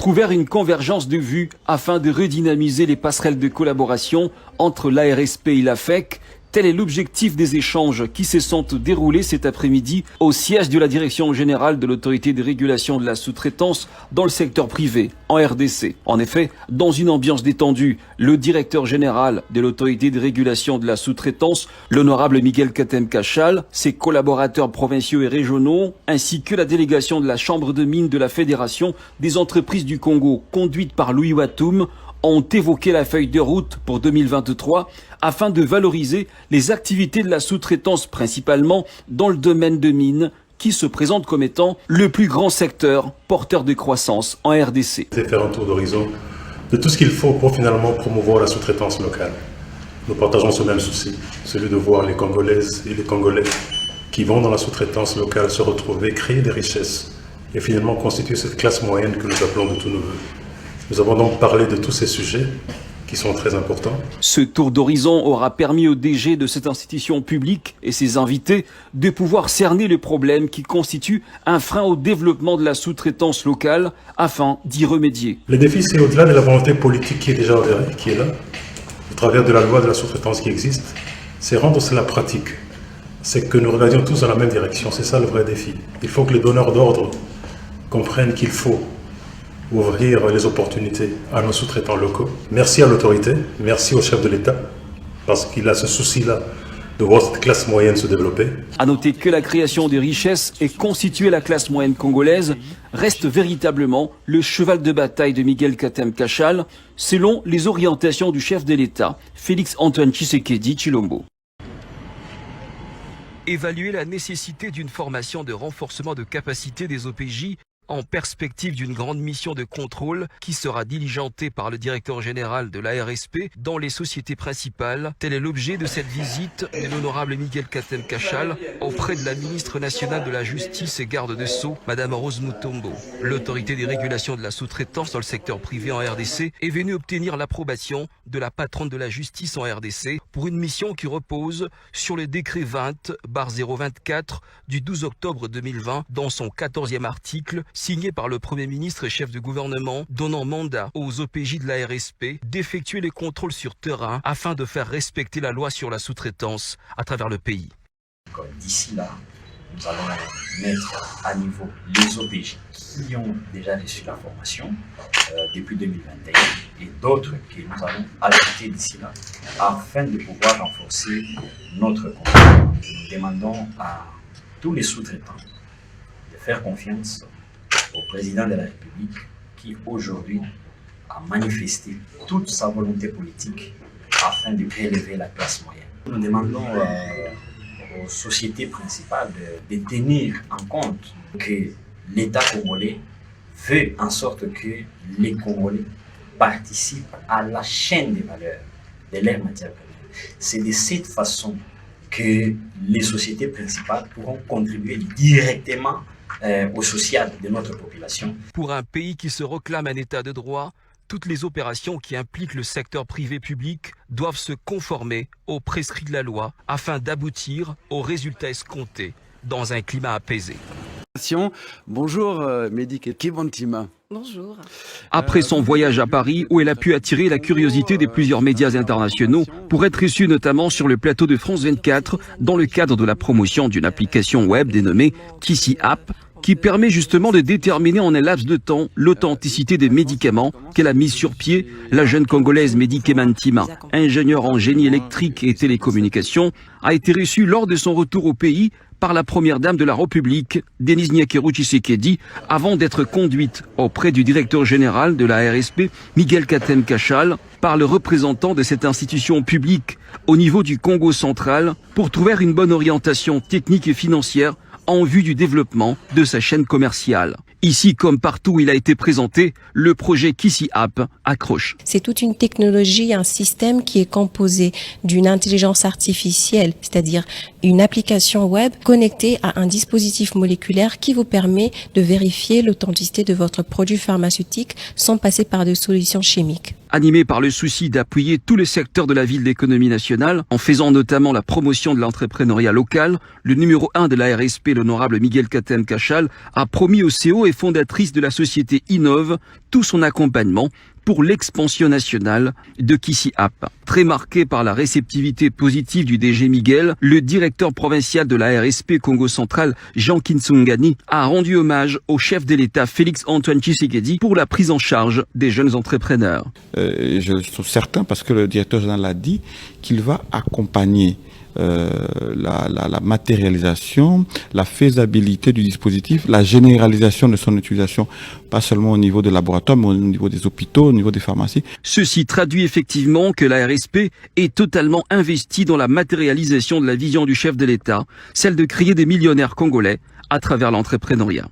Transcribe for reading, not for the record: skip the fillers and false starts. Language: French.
trouvèrent une convergence de vues afin de redynamiser les passerelles de collaboration entre l'ARSP et l'AFEC. Tel est l'objectif des échanges qui se sont déroulés cet après-midi au siège de la Direction générale de l'autorité de régulation de la sous-traitance dans le secteur privé, en RDC. En effet, dans une ambiance détendue, le directeur général de l'autorité de régulation de la sous-traitance, l'honorable Miguel Katem-Kachal, ses collaborateurs provinciaux et régionaux, ainsi que la délégation de la Chambre de mines de la Fédération des entreprises du Congo, conduite par Louis Watoum, ont évoqué la feuille de route pour 2023 afin de valoriser les activités de la sous-traitance principalement dans le domaine de mines qui se présente comme étant le plus grand secteur porteur de croissance en RDC. C'est faire un tour d'horizon de tout ce qu'il faut pour finalement promouvoir la sous-traitance locale. Nous partageons ce même souci, celui de voir les Congolaises et les Congolais qui vont dans la sous-traitance locale se retrouver, créer des richesses et finalement constituer cette classe moyenne que nous appelons de tous nos voeux. Nous avons donc parlé de tous ces sujets qui sont très importants. Ce tour d'horizon aura permis au DG de cette institution publique et ses invités de pouvoir cerner le problème qui constitue un frein au développement de la sous-traitance locale afin d'y remédier. Le défi, c'est au-delà de la volonté politique qui est déjà avérée, qui est là, au travers de la loi de la sous-traitance qui existe, c'est rendre cela pratique. C'est que nous regardions tous dans la même direction, c'est ça le vrai défi. Il faut que les donneurs d'ordre comprennent qu'il faut ouvrir les opportunités à nos sous-traitants locaux. Merci à l'autorité, merci au chef de l'État, parce qu'il a ce souci-là de voir cette classe moyenne se développer. À noter que la création des richesses et constituer la classe moyenne congolaise reste véritablement le cheval de bataille de Miguel Katem-Kachal, selon les orientations du chef de l'État, Félix-Antoine Tshisekedi Tshilombo. Évaluer la nécessité d'une formation de renforcement de capacité des OPJ en perspective d'une grande mission de contrôle qui sera diligentée par le directeur général de l'ARSP dans les sociétés principales. Tel est l'objet de cette visite de l'honorable Miguel Katem-Kachal auprès de la ministre nationale de la Justice et garde de Sceaux, Madame Rose Mutombo. L'autorité des régulations de la sous-traitance dans le secteur privé en RDC est venue obtenir l'approbation de la patronne de la justice en RDC pour une mission qui repose sur le décret 20/024 du 12 octobre 2020 dans son 14e article signé par le Premier ministre et chef de gouvernement, donnant mandat aux OPJ de la RSP d'effectuer les contrôles sur terrain afin de faire respecter la loi sur la sous-traitance à travers le pays. D'ici là, nous allons mettre à niveau les OPJ qui ont déjà reçu la formation depuis 2021 et d'autres que nous allons ajouter d'ici là afin de pouvoir renforcer notre contrôle. Nous demandons à tous les sous-traitants de faire confiance au président de la République qui aujourd'hui a manifesté toute sa volonté politique afin de prélever la classe moyenne. Nous demandons aux sociétés principales de tenir en compte que l'État congolais veut en sorte que les Congolais participent à la chaîne des valeurs de leurs matières premières. C'est de cette façon que les sociétés principales pourront contribuer directement au social de notre population. Pour un pays qui se réclame un état de droit, toutes les opérations qui impliquent le secteur privé-public doivent se conformer aux prescrits de la loi afin d'aboutir aux résultats escomptés dans un climat apaisé. Bonjour Mehdi Kibantima. Bonjour. Après son voyage à Paris, où elle a pu attirer la curiosité de plusieurs médias internationaux pour être reçue notamment sur le plateau de France 24 dans le cadre de la promotion d'une application web dénommée Kissi App, qui permet justement de déterminer en un laps de temps l'authenticité des médicaments qu'elle a mis sur pied. La jeune Congolaise Mehdi Kibantima, ingénieure en génie électrique et télécommunications, a été reçue lors de son retour au pays par la première dame de la République, Denise Nyakeru Tshisekedi, avant d'être conduite auprès du directeur général de la RSP, Miguel Katem-Kachal, par le représentant de cette institution publique au niveau du Congo central pour trouver une bonne orientation technique et financière en vue du développement de sa chaîne commerciale. Ici, comme partout où il a été présenté, le projet Kissi App accroche. C'est toute une technologie, un système qui est composé d'une intelligence artificielle, c'est-à-dire une application web connectée à un dispositif moléculaire qui vous permet de vérifier l'authenticité de votre produit pharmaceutique sans passer par des solutions chimiques. Animé par le souci d'appuyer tous les secteurs de la vie de l'économie nationale, en faisant notamment la promotion de l'entrepreneuriat local, le numéro 1 de la RSP, l'honorable Miguel Katem Cachal, a promis au CEO et fondatrice de la société Innove tout son accompagnement pour l'expansion nationale de KICI-AP. Très marqué par la réceptivité positive du DG Miguel, le directeur provincial de la RSP Congo Central, Jean Kinsungani, a rendu hommage au chef de l'État Félix-Antoine Tshisekedi pour la prise en charge des jeunes entrepreneurs. Je suis certain, parce que le directeur général a dit, qu'il va accompagner la matérialisation, la faisabilité du dispositif, la généralisation de son utilisation, pas seulement au niveau des laboratoires, mais au niveau des hôpitaux, au niveau des pharmacies. Ceci traduit effectivement que la RSP est totalement investie dans la matérialisation de la vision du chef de l'État, celle de créer des millionnaires congolais à travers l'entrepreneuriat.